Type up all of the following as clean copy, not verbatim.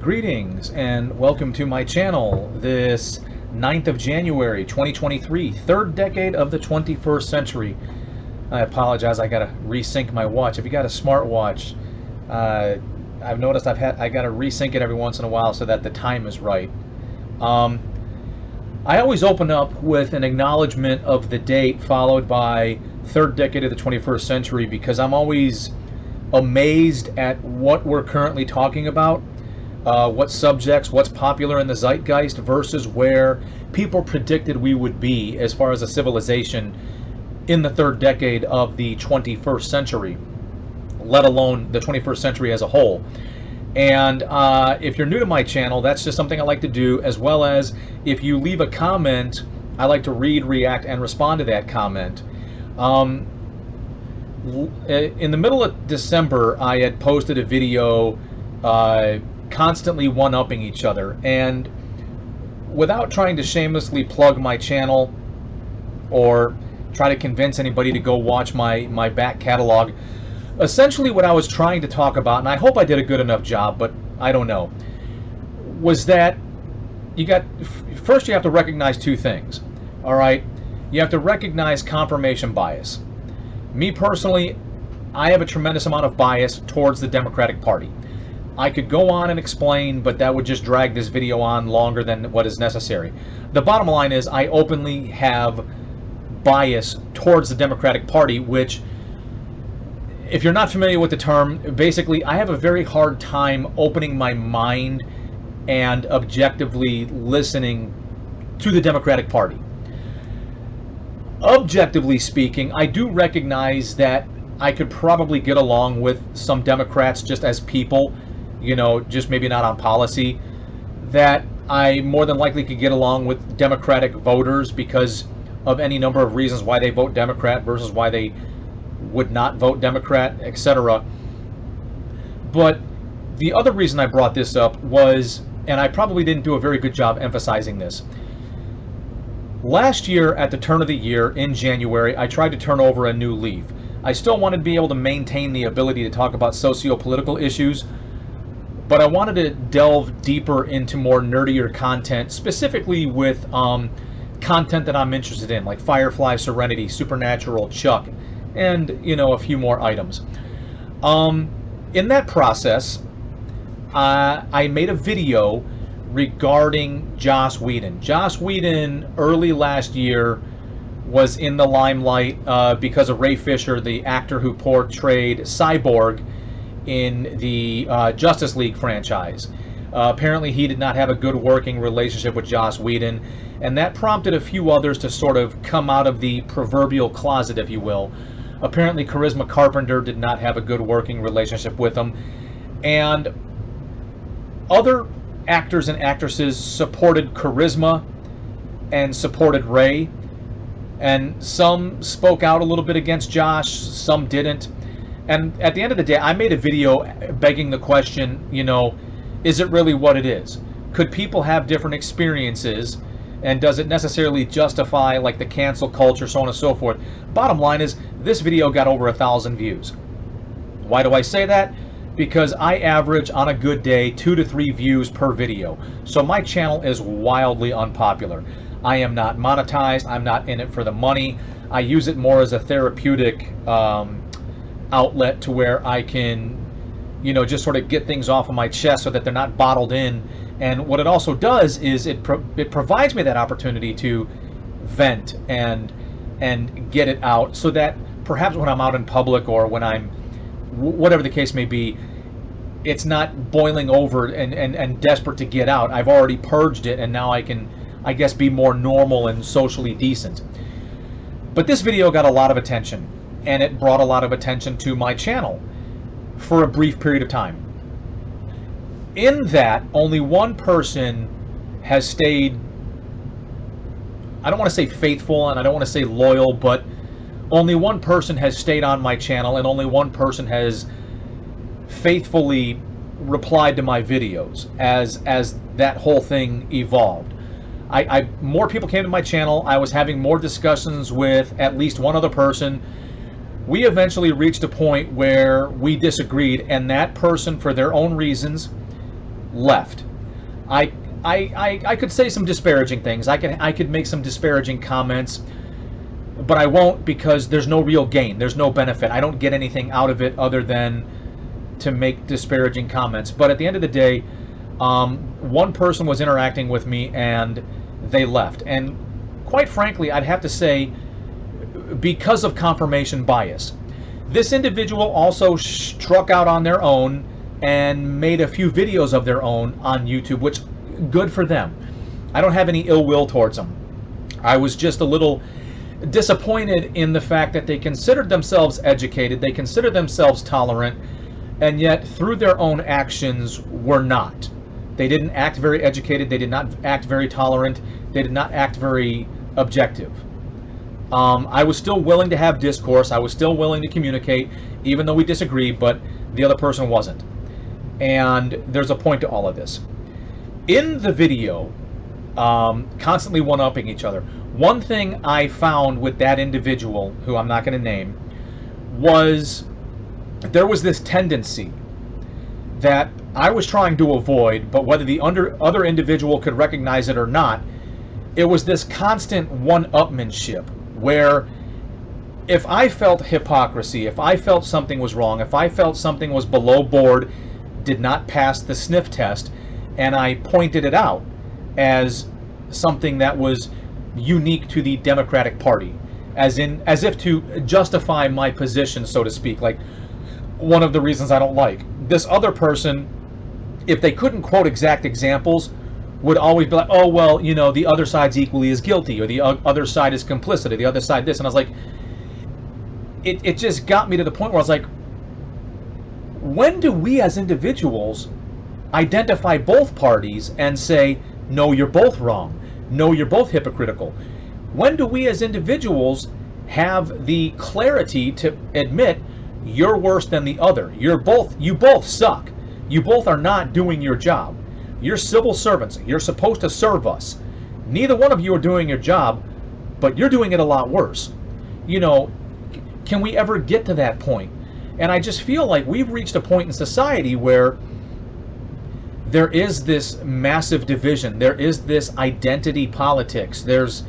Greetings and welcome to my channel this 9th of January 2023, third decade of the 21st century. I apologize, I gotta resync my watch. If you got a smartwatch, I've noticed I gotta resync it every once in a while so that the time is right. I always open up with an acknowledgement of the date followed by third decade of the 21st century because I'm always amazed at what we're currently talking about. What subjects, what's popular in the zeitgeist versus where people predicted we would be as far as a civilization in the third decade of the 21st century, let alone the 21st century as a whole. And if you're new to my channel, that's just something I like to do, as well as if you leave a comment, I like to read, react, and respond to that comment. In the middle of December, I had posted a video constantly one-upping each other, and without trying to shamelessly plug my channel or try to convince anybody to go watch my back catalog, essentially what I was trying to talk about, and I hope I did a good enough job, but I don't know, was that first you have to recognize two things. All right, you have to recognize confirmation bias. Me personally, I have a tremendous amount of bias towards the Democratic Party. I could go on and explain, but that would just drag this video on longer than what is necessary. The bottom line is I openly have bias towards the Democratic Party, which, if you're not familiar with the term, basically I have a very hard time opening my mind and objectively listening to the Democratic Party. Objectively speaking, I do recognize that I could probably get along with some Democrats just as people, you know, just maybe not on policy, that I more than likely could get along with Democratic voters because of any number of reasons why they vote Democrat versus why they would not vote Democrat, etc. But the other reason I brought this up was, and I probably didn't do a very good job emphasizing this, last year at the turn of the year in January, I tried to turn over a new leaf. I still wanted to be able to maintain the ability to talk about socio-political issues, but I wanted to delve deeper into more nerdier content, specifically with content that I'm interested in, like Firefly, Serenity, Supernatural, Chuck, and, you know, a few more items. In that process, I made a video regarding Joss Whedon. Joss Whedon, early last year, was in the limelight because of Ray Fisher, the actor who portrayed Cyborg in the Justice League franchise. Apparently he did not have a good working relationship with Joss Whedon, and that prompted a few others to sort of come out of the proverbial closet, if you will. Apparently Charisma Carpenter did not have a good working relationship with him, and other actors and actresses supported Charisma and supported Ray, and some spoke out a little bit against Josh, some didn't. And at the end of the day, I made a video begging the question, you know, is it really what it is? Could people have different experiences, and does it necessarily justify like the cancel culture, so on and so forth? Bottom line is, this video got over 1,000 views. Why do I say that? Because I average on a good day 2 to 3 views per video. So my channel is wildly unpopular. I am not monetized. I'm not in it for the money. I use it more as a therapeutic outlet to where I can, you know, just sort of get things off of my chest so that they're not bottled in. And what it also does is it provides me that opportunity to vent and get it out, so that perhaps when I'm out in public or when I'm, whatever the case may be, it's not boiling over and desperate to get out. I've already purged it, and now I can, I guess, be more normal and socially decent. But this video got a lot of attention, and it brought a lot of attention to my channel for a brief period of time. In that, only one person has stayed, I don't want to say faithful and I don't want to say loyal, but only one person has stayed on my channel, and only one person has faithfully replied to my videos as that whole thing evolved. More people came to my channel. I was having more discussions with at least one other person. We eventually reached a point where we disagreed, and that person, for their own reasons, left. I could say some disparaging things. I could make some disparaging comments, but I won't, because there's no real gain. There's no benefit. I don't get anything out of it other than to make disparaging comments. But at the end of the day, one person was interacting with me and they left. And quite frankly, I'd have to say, because of confirmation bias. This individual also struck out on their own and made a few videos of their own on YouTube, which, good for them. I don't have any ill will towards them. I was just a little disappointed in the fact that they considered themselves educated, they considered themselves tolerant, and yet through their own actions were not. They didn't act very educated, they did not act very tolerant, they did not act very objective. I was still willing to have discourse, I was still willing to communicate, even though we disagreed, but the other person wasn't. And there's a point to all of this. In the video, constantly one-upping each other, one thing I found with that individual, who I'm not going to name, was there was this tendency that I was trying to avoid, but whether the other individual could recognize it or not, it was this constant one-upmanship, where if I felt hypocrisy, if I felt something was wrong, if I felt something was below board, did not pass the sniff test, and I pointed it out as something that was unique to the Democratic Party, as if to justify my position, so to speak. Like, one of the reasons I don't like this other person, if they couldn't quote exact examples, would always be like, oh, well, you know, the other side's equally as guilty, or the other side is complicit, or the other side this. And I was like, it just got me to the point where I was like, when do we as individuals identify both parties and say, no, you're both wrong, no, you're both hypocritical? When do we as individuals have the clarity to admit you're worse than the other? You both suck. You both are not doing your job. You're civil servants. You're supposed to serve us. Neither one of you are doing your job, but you're doing it a lot worse. You know, can we ever get to that point? And I just feel like we've reached a point in society where there is this massive division. There is this identity politics. There's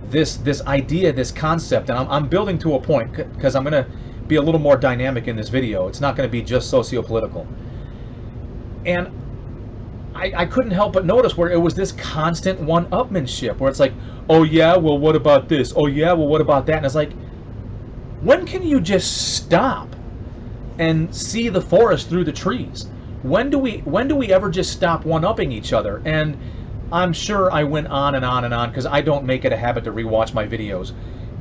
this idea, this concept, and I'm building to a point, because I'm going to be a little more dynamic in this video. It's not going to be just socio-political. And I couldn't help but notice where it was this constant one-upmanship, where it's like, oh yeah, well, what about this? Oh yeah, well, what about that? And it's like, when can you just stop and see the forest through the trees? When do we ever just stop one-upping each other? And I'm sure I went on and on and on, because I don't make it a habit to rewatch my videos.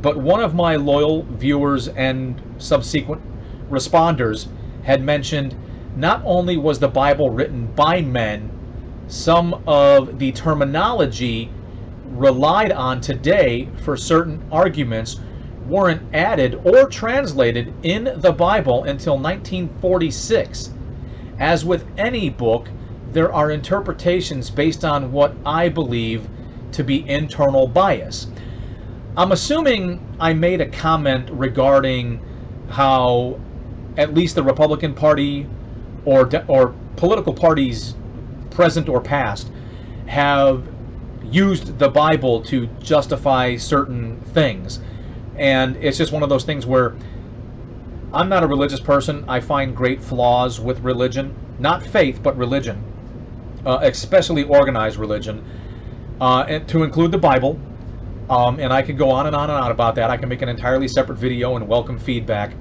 But one of my loyal viewers and subsequent responders had mentioned, not only was the Bible written by men, some of the terminology relied on today for certain arguments weren't added or translated in the Bible until 1946. As with any book, there are interpretations based on what I believe to be internal bias. I'm assuming I made a comment regarding how at least the Republican Party or political parties, present or past, have used the Bible to justify certain things. And it's just one of those things where I'm not a religious person. I find great flaws with religion. Not faith, but religion. Especially organized religion. And to include the Bible. And I could go on and on and on about that. I can make an entirely separate video and welcome feedback.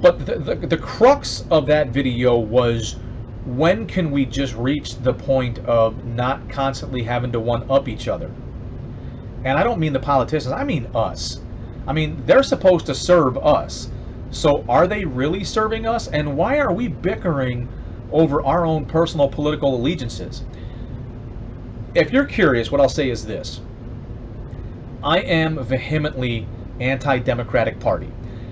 But the crux of that video was, when can we just reach the point of not constantly having to one-up each other? And I don't mean the politicians, I mean us. I mean, they're supposed to serve us. So are they really serving us? And why are we bickering over our own personal political allegiances? If you're curious, what I'll say is this. I am vehemently anti-Democratic Party.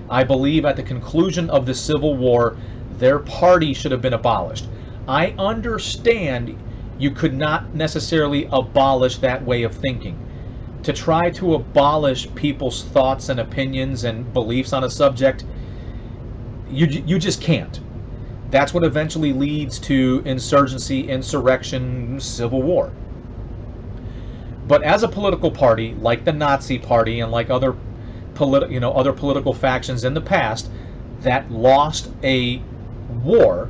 I believe at the conclusion of the Civil War, their party should have been abolished. I understand you could not necessarily abolish that way of thinking. To try to abolish people's thoughts and opinions and beliefs on a subject, you just can't. That's what eventually leads to insurgency, insurrection, civil war. But as a political party, like the Nazi Party and like other other political factions in the past that lost a war,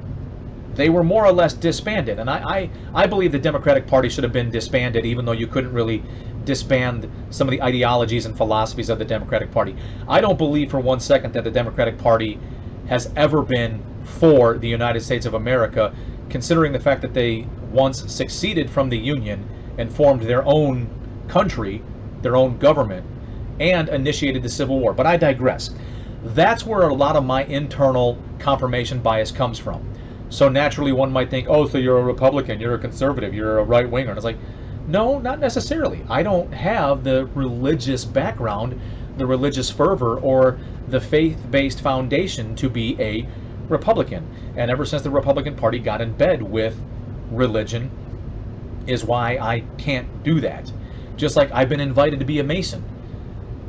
they were more or less disbanded. And I believe the Democratic Party should have been disbanded, even though you couldn't really disband some of the ideologies and philosophies of the Democratic Party. I don't believe for one second that the Democratic Party has ever been for the United States of America, considering the fact that they once seceded from the Union and formed their own country, their own government, and initiated the Civil War. But I digress. That's where a lot of my internal confirmation bias comes from. So naturally one might think, oh, so you're a Republican, you're a conservative, you're a right-winger. And it's like, no, not necessarily. I don't have the religious background, the religious fervor, or the faith-based foundation to be a Republican. And ever since the Republican Party got in bed with religion is why I can't do that. Just like I've been invited to be a Mason.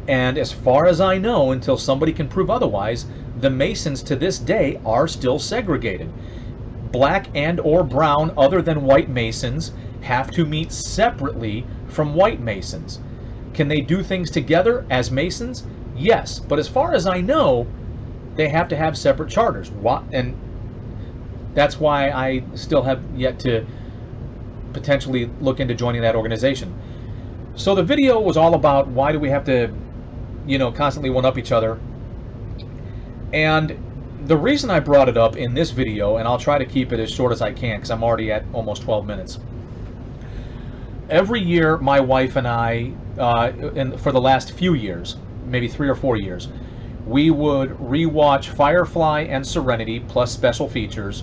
And as far as I know, until somebody can prove otherwise, the Masons to this day are still segregated. Black and or brown other than white Masons have to meet separately from white Masons. Can they do things together as Masons? Yes, but as far as I know, they have to have separate charters. And that's why I still have yet to potentially look into joining that organization. So the video was all about why do we have to, constantly one-up each other. And the reason I brought it up in this video, and I'll try to keep it as short as I can because I'm already at almost 12 minutes. Every year, my wife and I, for the last few years, maybe 3 or 4 years, we would rewatch Firefly and Serenity plus special features.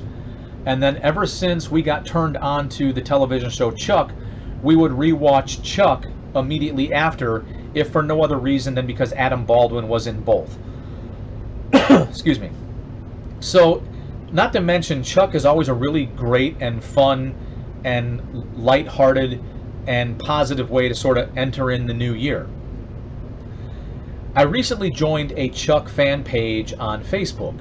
And then ever since we got turned on to the television show Chuck, we would rewatch Chuck immediately after, if for no other reason than because Adam Baldwin was in both. Excuse me. So, not to mention, Chuck is always a really great and fun and lighthearted and positive way to sort of enter in the new year. I recently joined a Chuck fan page on Facebook,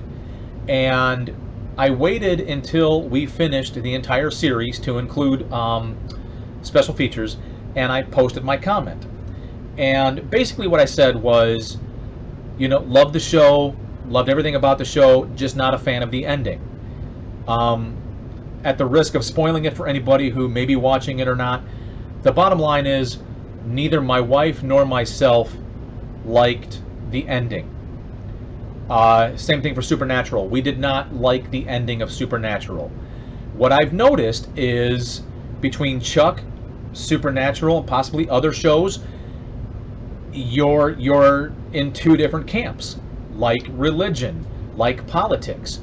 and I waited until we finished the entire series to include special features, and I posted my comment. And basically what I said was, loved the show, loved everything about the show, just not a fan of the ending. At the risk of spoiling it for anybody who may be watching it or not, the bottom line is neither my wife nor myself liked the ending. Same thing for Supernatural. We did not like the ending of Supernatural. What I've noticed is between Chuck, Supernatural, and possibly other shows, you're in two different camps, like religion, like politics.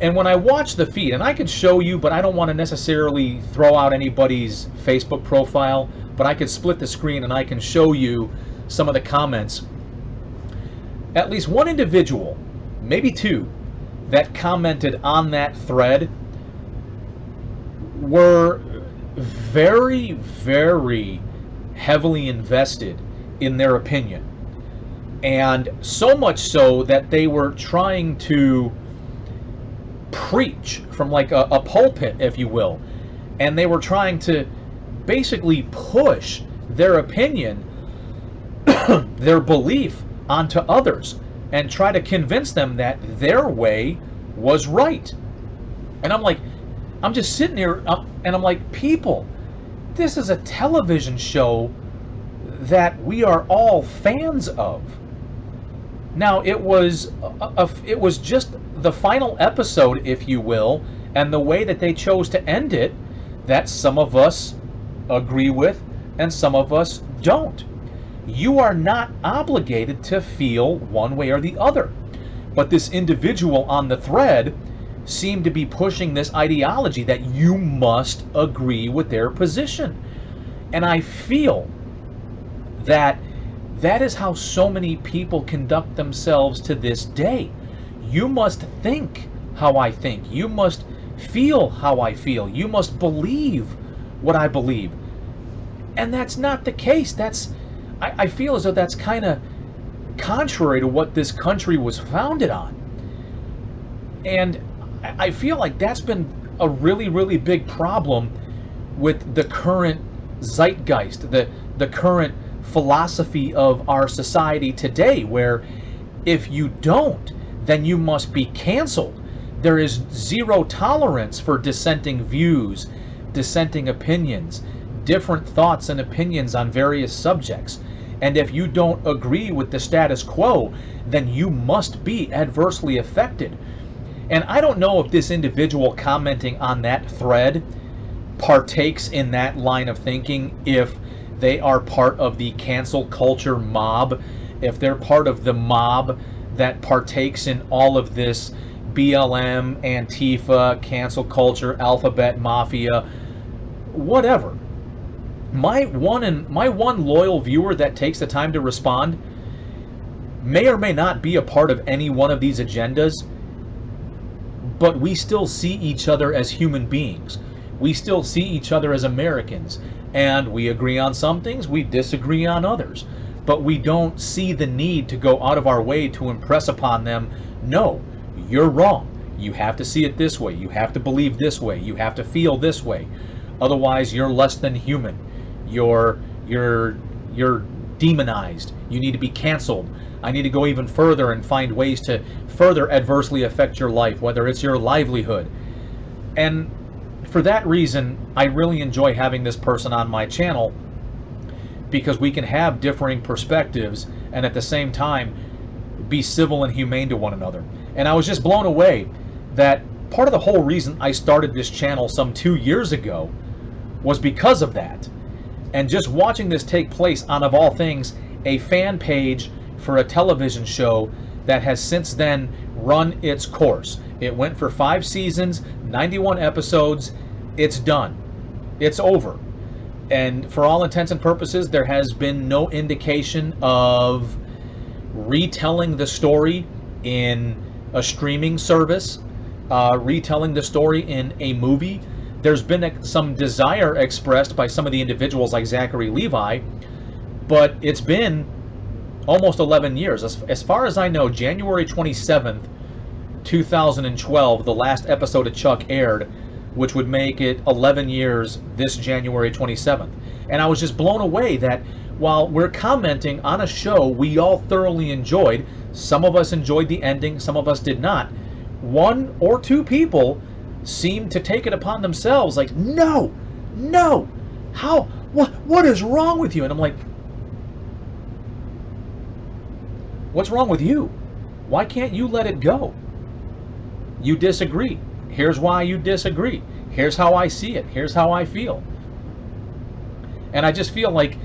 And when I watch the feed, and I could show you, but I don't want to necessarily throw out anybody's Facebook profile, but I could split the screen and I can show you some of the comments. At least one individual, maybe two, that commented on that thread were very, very heavily invested in their opinion. And so much so that they were trying to preach from like a pulpit, if you will. And they were trying to basically push their opinion, their belief onto others and try to convince them that their way was right. And I'm just sitting here and I'm like, people, this is a television show that we are all fans of. Now, it was just the final episode, if you will, and the way that they chose to end it that some of us agree with and some of us don't. You are not obligated to feel one way or the other. But this individual on the thread seemed to be pushing this ideology that you must agree with their position. And I feel that that is how so many people conduct themselves to this day. You must think how I think. You must feel how I feel. You must believe what I believe. And that's not the case. I feel as though that's kind of contrary to what this country was founded on. And I feel like that's been a really, really big problem with the current zeitgeist, the current philosophy of our society today, where if you don't, then you must be canceled. There is zero tolerance for dissenting views, dissenting opinions, different thoughts and opinions on various subjects. And if you don't agree with the status quo, then you must be adversely affected. And I don't know if this individual commenting on that thread partakes in that line of thinking, if they are part of the cancel culture mob, if they're part of the mob that partakes in all of this BLM, Antifa, cancel culture, alphabet mafia, whatever. My one loyal viewer that takes the time to respond may or may not be a part of any one of these agendas, but we still see each other as human beings. We still see each other as Americans, and we agree on some things, we disagree on others, but we don't see the need to go out of our way to impress upon them, no, you're wrong. You have to see it this way. You have to believe this way. You have to feel this way. Otherwise, you're less than human. You're demonized. You need to be canceled. I need to go even further and find ways to further adversely affect your life, whether it's your livelihood. And for that reason, I really enjoy having this person on my channel, because we can have differing perspectives and at the same time be civil and humane to one another. And I was just blown away that part of the whole reason I started this channel some 2 years ago was because of that. And just watching this take place on, of all things, a fan page for a television show that has since then run its course. It went for 5 seasons, 91 episodes. It's done. It's over. And for all intents and purposes, there has been no indication of retelling the story in a streaming service, retelling the story in a movie. There's been some desire expressed by some of the individuals like Zachary Levi, but it's been almost 11 years. As far as I know, January 27th, 2012, the last episode of Chuck aired, which would make it 11 years this January 27th. And I was just blown away that while we're commenting on a show we all thoroughly enjoyed, some of us enjoyed the ending, some of us did not, 1 or 2 people seemed to take it upon themselves like, no, how, what is wrong with you? And I'm like, what's wrong with you? Why can't you let it go? You disagree. Here's why you disagree. Here's how I see it. Here's how I feel. And I just feel like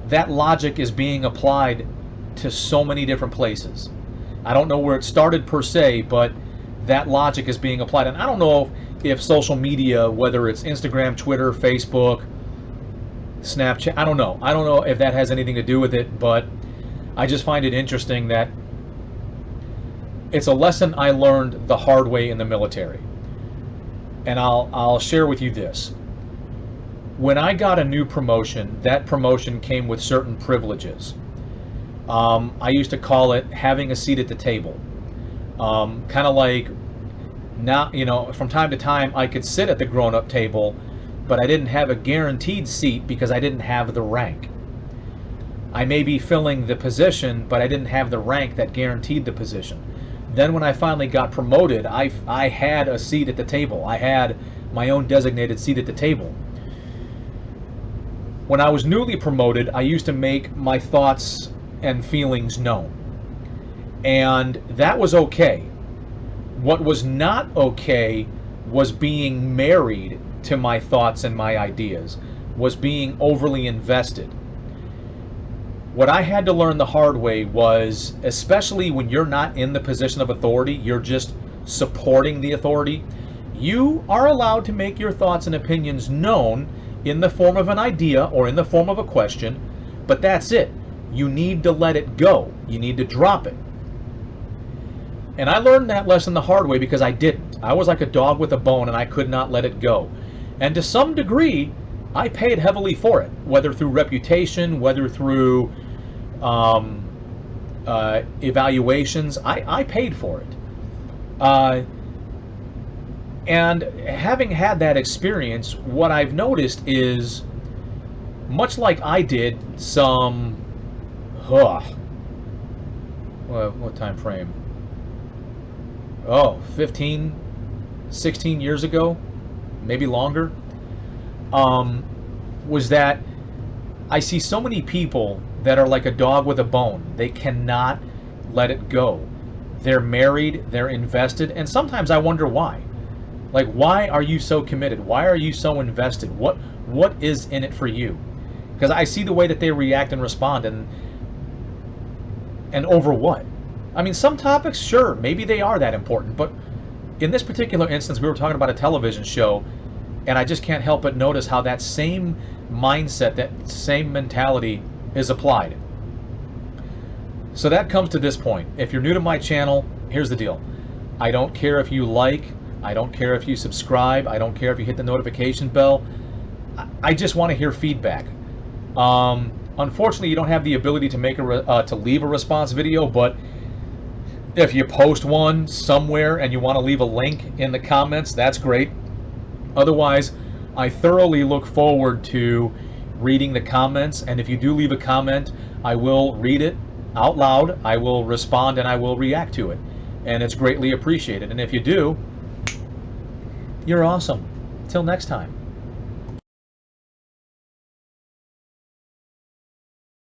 that logic is being applied to so many different places. I don't know where it started per se, but that logic is being applied. And I don't know if social media, whether it's Instagram, Twitter, Facebook, Snapchat, I don't know. I don't know if that has anything to do with it, but I just find it interesting that it's a lesson I learned the hard way in the military. And I'll share with you this. When I got a new promotion, that promotion came with certain privileges. I used to call it having a seat at the table. Kind of like, now, you know, from time to time I could sit at the grown-up table, but I didn't have a guaranteed seat because I didn't have the rank. I may be filling the position, but I didn't have the rank that guaranteed the position. Then when I finally got promoted, I had a seat at the table. I had my own designated seat at the table. When I was newly promoted, I used to make my thoughts and feelings known. And that was okay. What was not okay was being married to my thoughts and my ideas, was being overly invested. What I had to learn the hard way was, especially when you're not in the position of authority, you're just supporting the authority, you are allowed to make your thoughts and opinions known in the form of an idea or in the form of a question, but that's it. You need to let it go. You need to drop it. And I learned that lesson the hard way because I didn't. I was like a dog with a bone and I could not let it go. And to some degree, I paid heavily for it, whether through reputation, whether through evaluations. I paid for it. And having had that experience, what I've noticed is, much like I did some, what time frame? Oh, 15, 16 years ago, maybe longer, was that I see so many people that are like a dog with a bone. They cannot let it go. They're married, they're invested, and sometimes I wonder why. Like, why are you so committed? Why are you so invested? What is in it for you? Because I see the way that they react and respond, and over what? I mean, some topics, sure, maybe they are that important, but in this particular instance, we were talking about a television show, and I just can't help but notice how that same mindset, that same mentality is applied. So that comes to this point. If you're new to my channel, here's the deal. I don't care if you like, I don't care if you subscribe, I don't care if you hit the notification bell. I just want to hear feedback. Unfortunately, you don't have the ability to make to leave a response video, but if you post one somewhere and you want to leave a link in the comments, that's great. Otherwise, I thoroughly look forward to reading the comments, and if you do leave a comment, I will read it out loud, I will respond, and I will react to it. And it's greatly appreciated. And if you do, you're awesome. Till next time.